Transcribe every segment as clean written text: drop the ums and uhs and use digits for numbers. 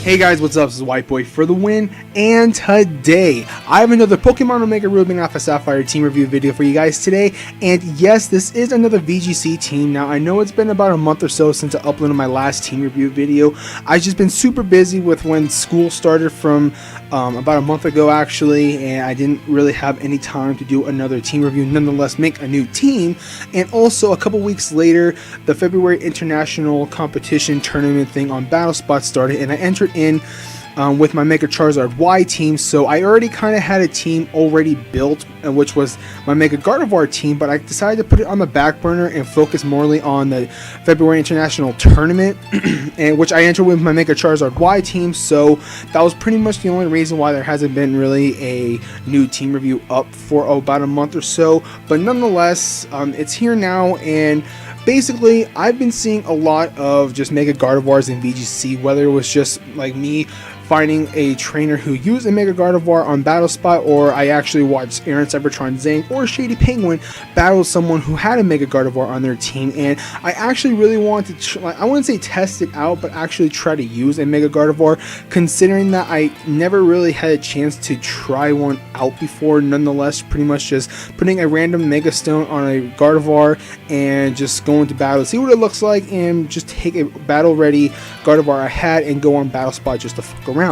Hey guys, what's up? This is White Boy for the win, and today I have another Pokemon Omega Ruby Alpha Sapphire team review video for you guys today. And yes, this is another VGC team. Now I know it's been about a month or so since I uploaded my last team review video. I've just been super busy with when school started from about a month ago actually, and I didn't really have any time to do another team review, nonetheless make a new team. And also a couple weeks later, the February international competition tournament thing on BattleSpot started, and I entered in with my Mega Charizard Y team. So I already kind of had a team already built, which was my Mega Gardevoir team, but I decided to put it on the back burner and focus morely on the February international tournament, and which I entered with my Mega Charizard Y team. So that was pretty much the only reason why there hasn't been really a new team review up for about a month or so. But nonetheless, it's here now, and basically, I've been seeing a lot of just Mega Gardevoirs in VGC, whether it was just like me finding a trainer who used a Mega Gardevoir on BattleSpot, or I actually watched Aaron Cybertron Zang or Shady Penguin battle someone who had a Mega Gardevoir on their team. And I actually really wanted to, I wouldn't say test it out, but actually try to use a Mega Gardevoir, considering that I never really had a chance to try one out before. Nonetheless, pretty much just putting a random Mega Stone on a Gardevoir and just going to battle, see what it looks like, and just take a battle ready Gardevoir I had and go on BattleSpot just to fuck around.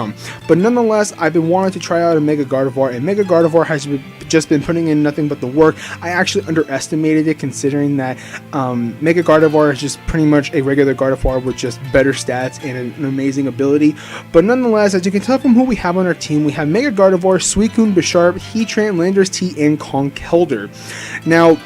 But nonetheless, I've been wanting to try out a Mega Gardevoir, and Mega Gardevoir has just been putting in nothing but the work. I actually underestimated it, considering that Mega Gardevoir is just pretty much a regular Gardevoir with just better stats and an amazing ability. But nonetheless, as you can tell from who we have on our team, we have Mega Gardevoir, Suicune and Bisharp, Heatran, Landorus-T, and Conkeldurr. Now,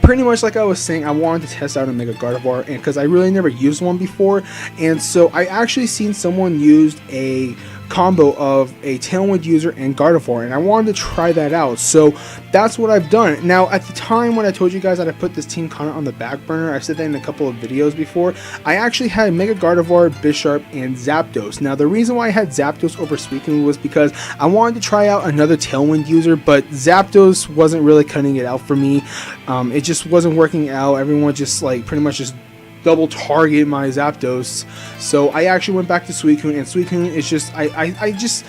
pretty much like I was saying, I wanted to test out a Mega Gardevoir, and because I really never used one before, and so I actually seen someone used a combo of a Tailwind user and Gardevoir, and I wanted to try that out. So that's what I've done. Now, at the time when I told you guys that I put this team kind of on the back burner, I said that in a couple of videos before, I actually had Mega Gardevoir, Bisharp, and Zapdos. Now, the reason why I had Zapdos over Suicune was because I wanted to try out another Tailwind user, but Zapdos wasn't really cutting it out for me. It just wasn't working out. Everyone just like pretty much just double target my Zapdos. So I actually went back to Suicune, and Suicune is just, I just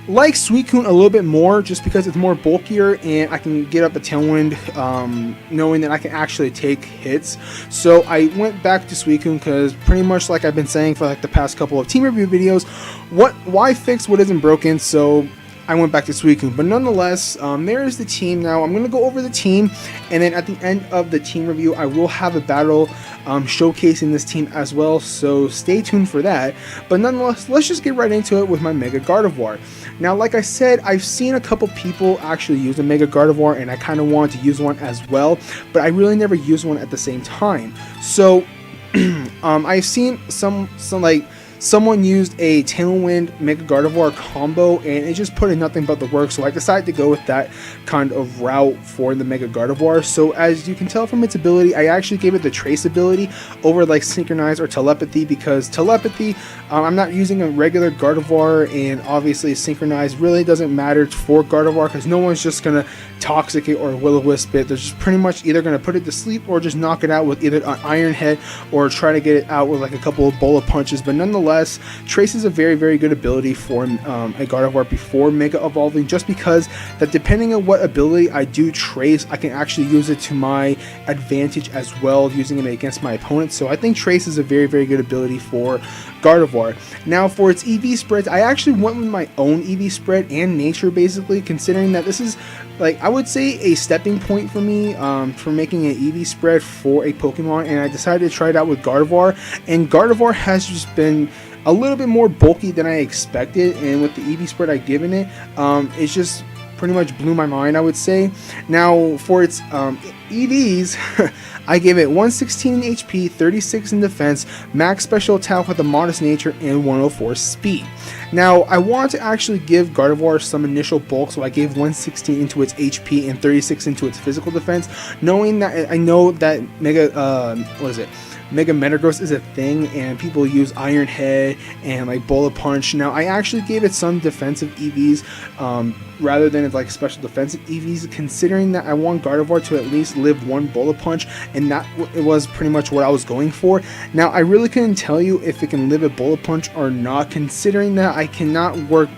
like Suicune a little bit more just because it's more bulkier and I can get up a Tailwind knowing that I can actually take hits. So I went back to Suicune because pretty much like I've been saying for like the past couple of team review videos, why fix what isn't broken? So I went back to Suicune. But nonetheless, there is the team. Now I'm going to go over the team, and then at the end of the team review I will have a battle showcasing this team as well, so stay tuned for that. But nonetheless, let's just get right into it with my Mega Gardevoir. Now, like I said, I've seen a couple people actually use a Mega Gardevoir, and I kind of wanted to use one as well, but I really never used one at the same time. So I've seen someone used a Tailwind Mega Gardevoir combo, and it just put in nothing but the work, so I decided to go with that kind of route for the Mega Gardevoir. So as you can tell from its ability, I actually gave it the Trace ability over like Synchronize or Telepathy, because Telepathy, I'm not using a regular Gardevoir, and obviously Synchronize really doesn't matter for Gardevoir because no one's just going to Toxic it or Will-O-Wisp it. They're just pretty much either going to put it to sleep or just knock it out with either an Iron Head or try to get it out with like a couple of bullet punches. But nonetheless, Trace is a very, very good ability for a Gardevoir before Mega Evolving, just because that depending on what ability I do Trace, I can actually use it to my advantage as well, using it against my opponent. So I think Trace is a very, very good ability for Gardevoir. Now, for its EV spreads, I actually went with my own EV spread and nature, basically, considering that this is, like, I would say a stepping point for me for making an EV spread for a Pokemon, and I decided to try it out with Gardevoir, and Gardevoir has just been a little bit more bulky than I expected, and with the EV spread I've given it, it's just pretty much blew my mind, I would say. Now, for its EVs, I gave it 116 in HP, 36 in defense, max special attack with a modest nature, and 104 speed. Now, I wanted to actually give Gardevoir some initial bulk, so I gave 116 into its HP and 36 into its physical defense, knowing that I know that Mega Metagross is a thing and people use Iron Head and like Bullet Punch. Now I actually gave it some defensive EVs rather than like special defensive EVs, considering that I want Gardevoir to at least live one Bullet Punch, and that it was pretty much what I was going for. Now I really couldn't tell you if it can live a Bullet Punch or not, considering that I cannot work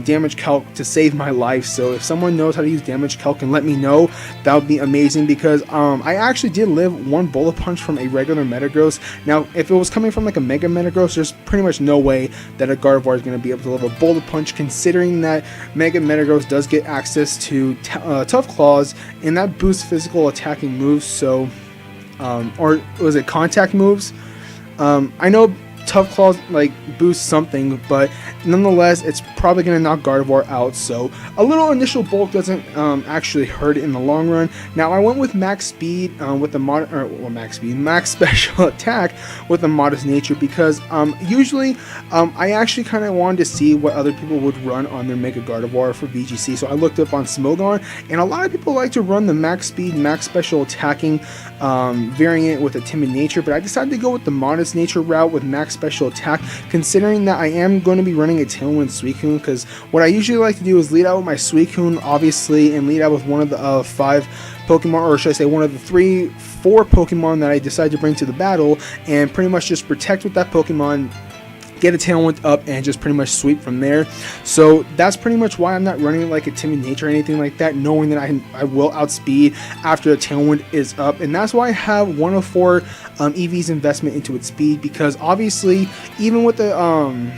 damage calc to save my life. So if someone knows how to use damage calc and let me know, that would be amazing, because I actually did live one Bullet Punch from a regular Metagross. Now if it was coming from like a Mega Metagross, there's pretty much no way that a Gardevoir is going to be able to live a Bullet Punch, considering that Mega Metagross does get access to Tough Claws, and that boosts physical attacking moves. So or was it contact moves? I know Tough Claws like boost something, but nonetheless it's probably going to knock Gardevoir out, so a little initial bulk doesn't actually hurt it in the long run. Now I went with max speed with the max special attack with a modest nature, because usually I actually kind of wanted to see what other people would run on their Mega Gardevoir for VGC, so I looked up on Smogon, and a lot of people like to run the max speed max special attacking variant with a timid nature, but I decided to go with the modest nature route with max special attack, considering that I am going to be running a Tailwind Suicune, because what I usually like to do is lead out with my Suicune, obviously, and lead out with one of the 5 Pokemon, or should I say one of the 4 Pokemon that I decide to bring to the battle, and pretty much just protect with that Pokemon, get a Tailwind up, and just pretty much sweep from there. So that's pretty much why I'm not running like a timid nature or anything like that, knowing that I will outspeed after the Tailwind is up, and that's why I have 104 EV's investment into its speed, because obviously even with the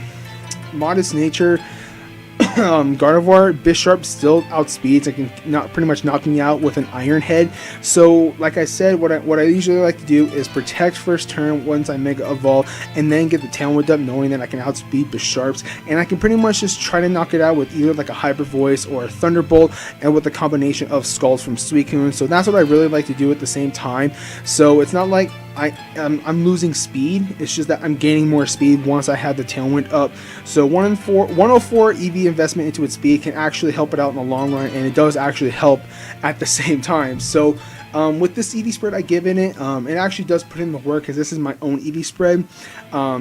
modest nature Gardevoir, Bisharp still outspeeds. I can pretty much knock me out with an Iron Head. So like I said, what I usually like to do is protect first turn once I Mega Evolve, and then get the Tailwind up, knowing that I can outspeed Bisharps, and I can pretty much just try to knock it out with either like a Hyper Voice or a Thunderbolt, and with a combination of Skulls from Suicune. So that's what I really like to do at the same time. So it's not like I'm losing speed, it's just that I'm gaining more speed once I have the Tailwind up. So 104 EV investment into its speed can actually help it out in the long run, and it does actually help at the same time. So with this EV spread I give in it, it actually does put in the work, because this is my own EV spread.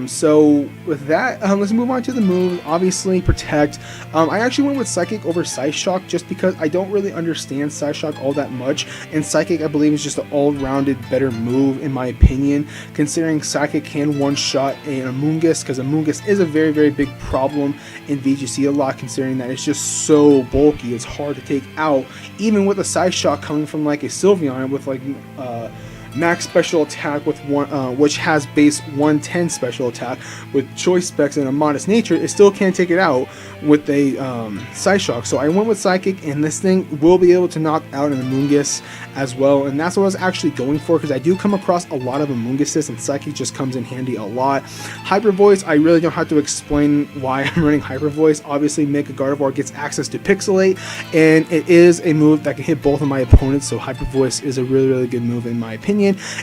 So with that, let's move on to the move. Obviously protect. I actually went with Psychic over Psyshock, just because I don't really understand Psyshock all that much, and Psychic I believe is just an all-rounded better move in my opinion, considering Psychic can one-shot an Amoonguss, because Amoonguss is a very, very big problem in VGC a lot, considering that it's just so bulky, it's hard to take out, even with a Psyshock coming from like a Sylveon with like max special attack with one, which has base 110 special attack with choice specs and a modest nature. It still can't take it out with a Psyshock. So I went with Psychic, and this thing will be able to knock out an Amoonguss as well, and that's what I was actually going for, because I do come across a lot of Amoongusses, and Psychic just comes in handy a lot. Hyper Voice, I really don't have to explain why I'm running Hyper Voice. Obviously Mega Gardevoir gets access to Pixelate, and it is a move that can hit both of my opponents, so Hyper Voice is a really, really good move in my opinion.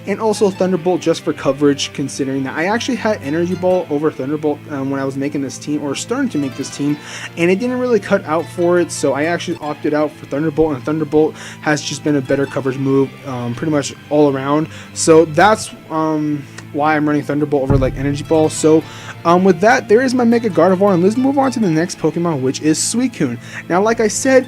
And also Thunderbolt just for coverage, considering that I actually had Energy Ball over Thunderbolt when I was making this team, or starting to make this team, and it didn't really cut out for it, so I actually opted out for Thunderbolt, and Thunderbolt has just been a better coverage move pretty much all around. So that's why I'm running Thunderbolt over like Energy Ball. So with that, there is my Mega Gardevoir, and let's move on to the next Pokemon, which is Suicune. Now like I said,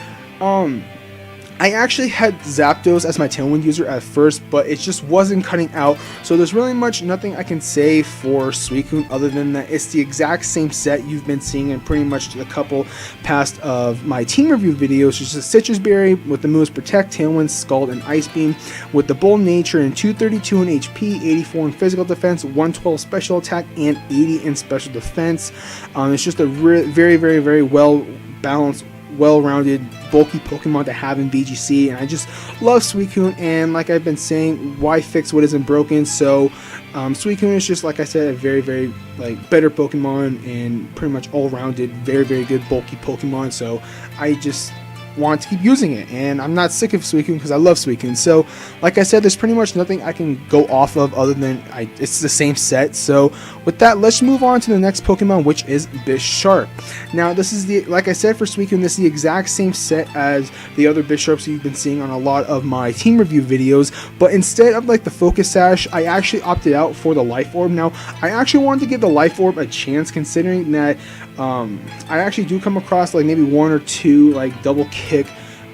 I actually had Zapdos as my Tailwind user at first, but it just wasn't cutting out, so there's really nothing I can say for Suicune other than that it's the exact same set you've been seeing in pretty much a couple past of my team review videos. It's just Citrus Berry with the moves Protect, Tailwind, Scald, and Ice Beam, with the Bold Nature and 232 in HP, 84 in Physical Defense, 112 Special Attack, and 80 in Special Defense. It's just a very, very, very well balanced, well-rounded, bulky Pokemon to have in VGC, and I just love Suicune. And like I've been saying, why fix what isn't broken? So Suicune is just, like I said, a very, very like better Pokemon, and pretty much all-rounded, very, very good bulky Pokemon. So I just want to keep using it, and I'm not sick of Suicune because I love Suicune. So like I said, there's pretty much nothing I can go off of other than it's the same set. So with that, let's move on to the next Pokemon, which is Bisharp. Now this is like I said, for Suicune, this is the exact same set as the other Bisharps you've been seeing on a lot of my team review videos, but instead of like the Focus Sash, I actually opted out for the Life Orb. Now I actually wanted to give the Life Orb a chance, considering that I actually do come across like maybe 1 or 2 like double kick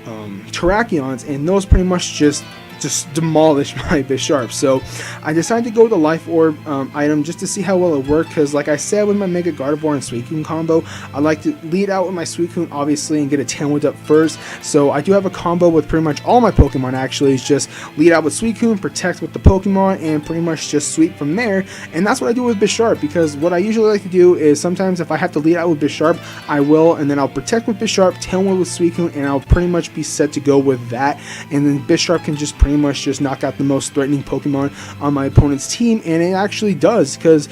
Terrakions, and those pretty much just demolish my Bisharp. So I decided to go with the Life Orb item just to see how well it worked, because like I said, with my Mega Gardevoir and Suicune combo, I like to lead out with my Suicune obviously and get a Tailwind up first. So I do have a combo with pretty much all my Pokemon actually, is just lead out with Suicune, protect with the Pokemon, and pretty much just sweep from there. And that's what I do with Bisharp, because what I usually like to do is sometimes if I have to lead out with Bisharp, I will, and then I'll protect with Bisharp, Tailwind with Suicune, and I'll pretty much be set to go with that. And then Bisharp can just pretty much just knock out the most threatening Pokemon on my opponent's team, and it actually does, because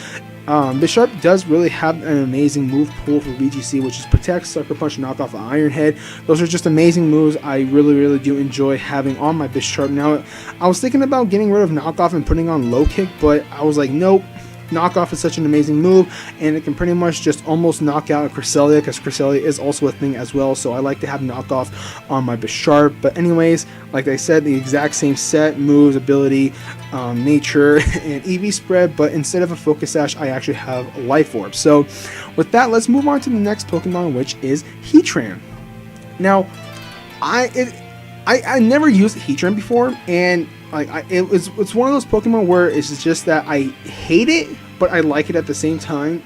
Bisharp does really have an amazing move pool for VGC, which is Protect, Sucker Punch, Knock Off, Iron Head. Those are just amazing moves I really do enjoy having on my Bisharp. Now, I was thinking about getting rid of Knock Off and putting on Low Kick, but I was like, nope. Knockoff is such an amazing move, and it can pretty much just almost knock out a Cresselia, because Cresselia is also a thing as well, so I like to have knockoff on my Bisharp. But anyways, like I said, the exact same set, moves, ability, nature, and EV spread, but instead of a Focus Sash, I actually have a Life Orb. So with that, let's move on to the next Pokemon, which is Heatran. Now, I never used Heatran before, and like it's one of those Pokemon where it's just that I hate it, but I like it at the same time.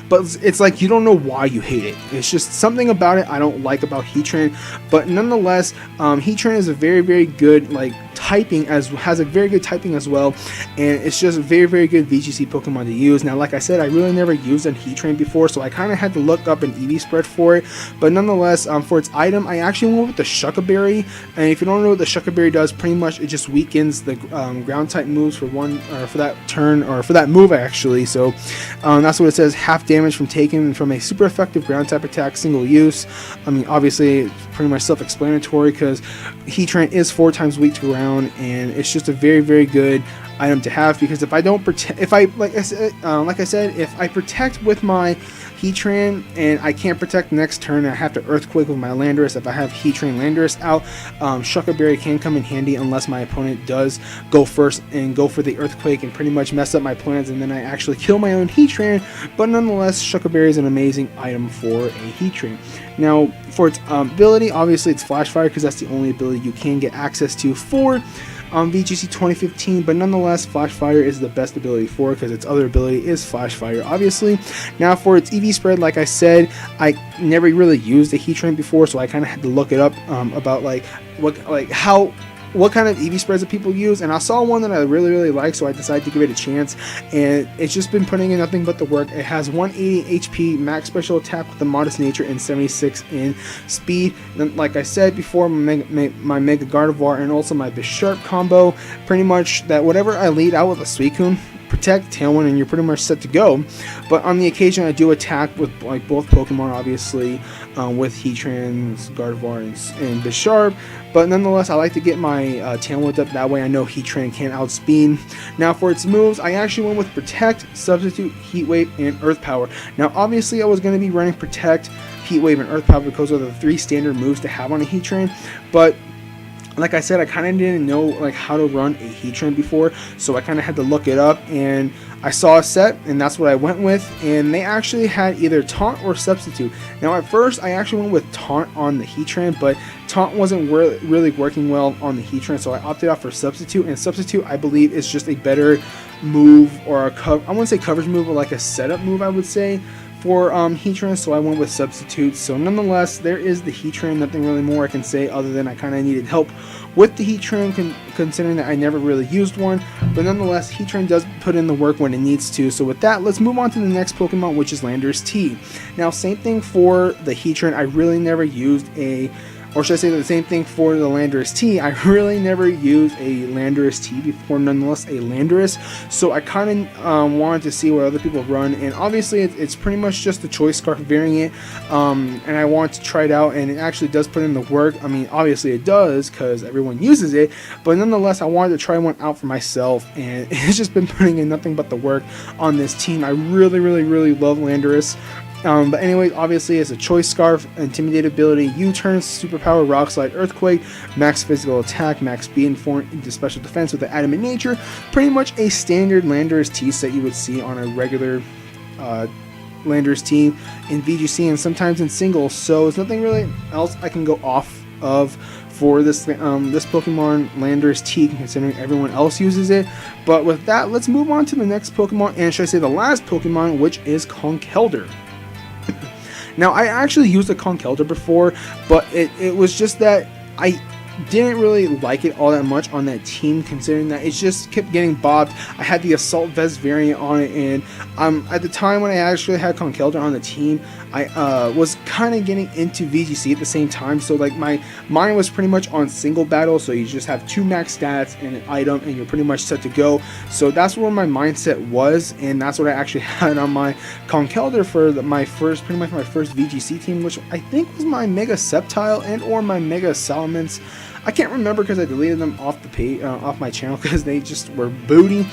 But it's like you don't know why you hate it. It's just something about it I don't like about Heatran. But nonetheless, Heatran is a very good like typing, has a very good typing as well, and it's just a very good VGC Pokemon to use. Now, like I said, I really never used a Heatran before, so I kind of had to look up an EV spread for it. But nonetheless, for its item, I actually went with the Shuckaberry. And if you don't know what the Shuckaberry does, pretty much it just weakens the ground type moves for for that turn, or for that move actually. So that's what it says: half damage from taken from a super effective ground type attack, single use. I mean, obviously it's pretty much self-explanatory, because Heatran is 4 times weak to ground, and it's just a very good item to have, because if I don't protect, if I like I said, if I protect with my Heatran and I can't protect the next turn, I have to Earthquake with my Landorus. If I have Heatran Landorus out, Shuckaberry can come in handy unless my opponent does go first and go for the Earthquake and pretty much mess up my plans, and then I actually kill my own Heatran. But nonetheless, Shuckaberry is an amazing item for a Heatran. Now, for its ability, obviously it's Flash Fire, because that's the only ability you can get access to for VGC 2015, but nonetheless, Flash Fire is the best ability for it, because its other ability is Flash Fire, obviously. Now, for its EV spread, like I said, I never really used a Heatran before, so I kind of had to look it up about what kind of EV spreads that people use, and I saw one that I really like, so I decided to give it a chance, and it's just been putting in nothing but the work. It has 180 HP, max special attack with a modest nature, and 76 in speed. And like I said before, my Mega Gardevoir and also my Bisharp combo, pretty much that whatever I lead out with a Suicune, protect, Tailwind, and you're pretty much set to go. But on the occasion, I do attack with like both Pokemon, obviously, with Heatran, Gardevoir, and Bisharp. But nonetheless, I like to get my Tailwind up, that way I know Heatran can't outspeed. Now, for its moves, I actually went with Protect, Substitute, Heat Wave, and Earth Power. Now, obviously, I was going to be running Protect, Heat Wave, and Earth Power because of the 3 standard moves to have on a Heatran, but like I said, I kind of didn't know like how to run a Heatran before, so I kind of had to look it up, and I saw a set, and that's what I went with, and they actually had either Taunt or Substitute. Now, at first, I actually went with Taunt on the Heatran, but Taunt wasn't really working well on the Heatran, so I opted out for Substitute, and Substitute, I believe, is just a better move, or I wouldn't say coverage move, but like a setup move, I would say, for Heatran, so I went with Substitute. So nonetheless, there is the Heatran. Nothing really more I can say other than I kind of needed help with the Heatran, considering that I never really used one. But nonetheless, Heatran does put in the work when it needs to. So with that, let's move on to the next Pokemon, which is Landorus-T. Now, same thing for the Heatran. I really never used a or should I say the same thing for the Landorus-T. I really never used a Landorus-T before, nonetheless a Landorus, so I kind of wanted to see what other people run, and obviously it's pretty much just the Choice Scarf variant, and I wanted to try it out, and it actually does put in the work. I mean, obviously it does because everyone uses it, but nonetheless I wanted to try one out for myself, and it's just been putting in nothing but the work on this team. I really love Landorus. But anyways, obviously it's a Choice Scarf, Intimidate ability, U-turn, superpower, Rock Slide, Earthquake, max physical attack, max speed, and 4 into special defense with the Adamant Nature. Pretty much a standard Landorus-T set you would see on a regular Landorus-T in VGC and sometimes in singles, so there's nothing really else I can go off of for this this Pokemon Landorus-T, considering everyone else uses it. But with that, let's move on to the next Pokemon, and should I say the last Pokemon, which is Conkeldurr. Now, I actually used a Conkeldurr before, but it was just that I didn't really like it all that much on that team, considering that it just kept getting bobbed. I had the Assault Vest variant on it, and at the time when I actually had Conkeldurr on the team, I was kind of getting into VGC at the same time, so like my mind was pretty much on single battle, so you just have 2 max stats and an item and you're pretty much set to go. So that's where my mindset was, and that's what I actually had on my Conkeldurr for pretty much my first VGC team, which I think was my Mega Sceptile and or my Mega Salamence. I can't remember because I deleted them off the page, off my channel, because they just were booty.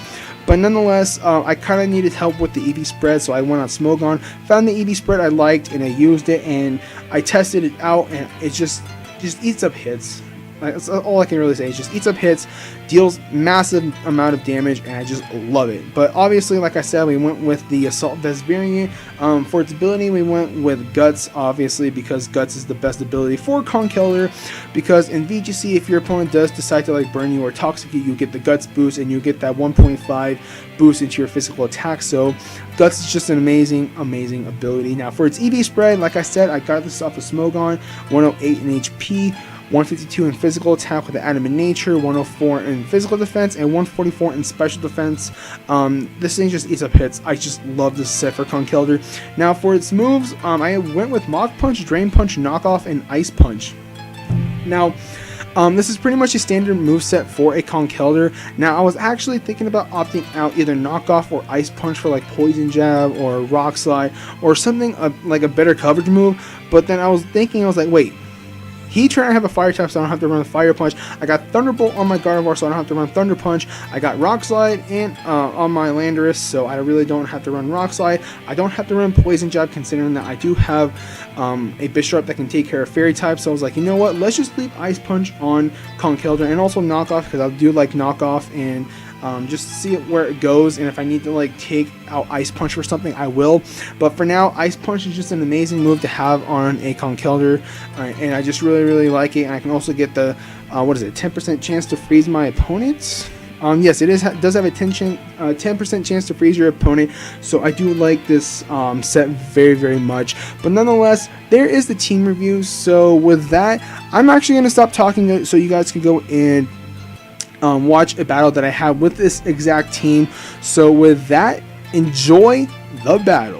But nonetheless, I kind of needed help with the EV spread, so I went on Smogon, found the EV spread I liked, and I used it, and I tested it out, and it just eats up hits. That's all I can really say. It just eats up hits, deals massive amount of damage, and I just love it. But obviously, like I said, we went with the Assault Vest variant. For its ability, we went with Guts, obviously, because Guts is the best ability for Conkeldurr. Because in VGC, if your opponent does decide to like burn you or toxic you, you get the Guts boost, and you get that 1.5 boost into your physical attack. So Guts is just an amazing ability. Now for its EV spread, like I said, I got this off of Smogon, 108 in HP, 152 in physical attack with the Adamant Nature, 104 in physical defense, and 144 in special defense. This thing just eats up hits. I just love this set for Conkeldurr. Now for its moves, I went with Mach Punch, Drain Punch, Knockoff, and Ice Punch. Now, this is pretty much a standard moveset for a Conkeldurr. Now, I was actually thinking about opting out either Knockoff or Ice Punch for like Poison Jab or Rock Slide or something like a better coverage move, but then I was like, wait, Heatran, I have a Fire type, so I don't have to run Fire Punch. I got Thunderbolt on my Gardevoir, so I don't have to run Thunder Punch. I got Rock Slide and on my Landorus, so I really don't have to run Rock Slide. I don't have to run Poison Jab, considering that I do have a Bisharp that can take care of Fairy type. So I was like, you know what? Let's just leave Ice Punch on Conkeldurr, and also Knockoff, because I do like Knockoff, and just see where it goes, and if I need to like take out Ice Punch for something, I will. But for now, Ice Punch is just an amazing move to have on a Conkeldurr, and I just really like it. And I can also get the 10% chance to freeze my opponents. Yes, it does have a 10% chance to freeze your opponent, so I do like this set very much. But nonetheless, there is the team review. So with that, I'm actually going to stop talking so you guys can go and watch a battle that I have with this exact team. So with that, enjoy the battle.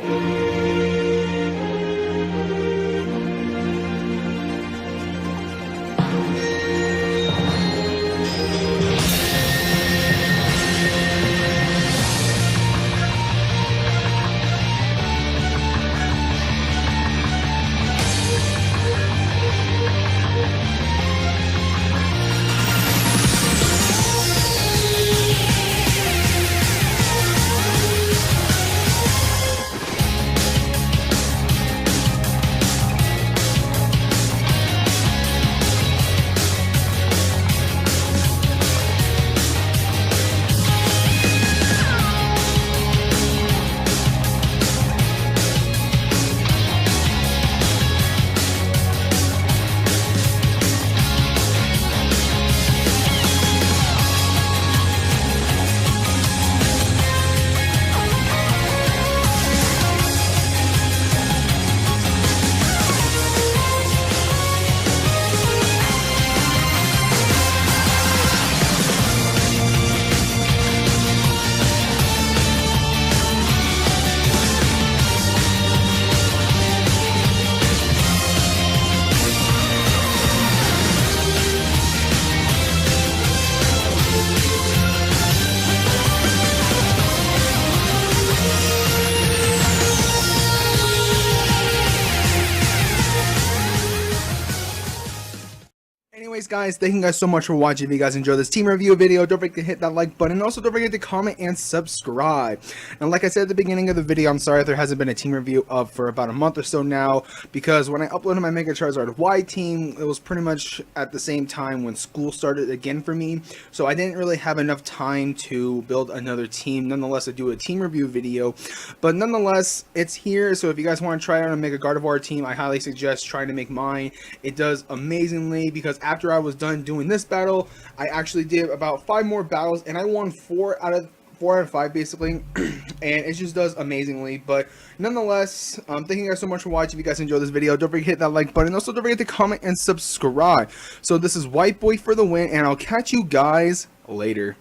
Anyways, guys, thank you guys so much for watching. If you guys enjoyed this team review video, don't forget to hit that like button. Also, don't forget to comment and subscribe. And like I said at the beginning of the video, I'm sorry if there hasn't been a team review up for about a month or so now, because when I uploaded my Mega Charizard Y team, it was pretty much at the same time when school started again for me, so I didn't really have enough time to build another team, nonetheless, to do a team review video. But nonetheless, it's here, so if you guys want to try out a Mega Gardevoir team, I highly suggest trying to make mine. It does amazingly, because after I was done doing this battle, I actually did about 5 more battles, and I won 4 out of 5 basically, and it just does amazingly. But nonetheless, thank you guys so much for watching. If you guys enjoyed this video, don't forget to hit that like button. Also, don't forget to comment and subscribe. So this is White Boy for the win, and I'll catch you guys later.